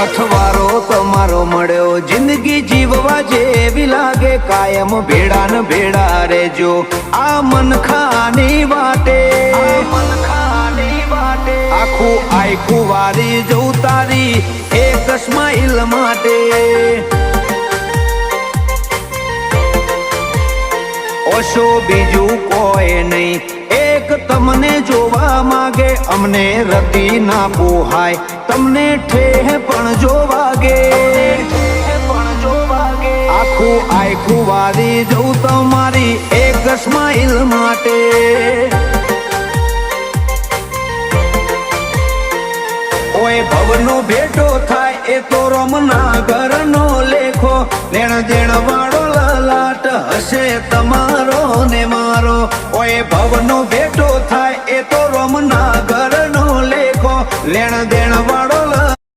છઠવારો તમારો મળ્યો જિંદગી જીવવા જેવી લાગે કાયમ ભેડા ને ભેડા રેજો આ મનખાની વાટે આખું આખું વારી જવું તારી એક સ્માઈલ માટે ઓશો બીજું કોઈ નહીં એક તમને જોવા માંગે અમને રતી ના પોહાય તમને ઠેહ પણ જો વાગે આખું આખું વારી જવું તમારી એક સ્માઈલ માટે ઓય ભવનો ભેટો થાય એ તો રમના ઘરનો લેખો લેણ દેણ વાળો લલાટ હશે તમારો ને મારો ઓય ભવનો ભેટો થાય એ તો રમના ઘરનો લેખો લેણ દેણ વાળો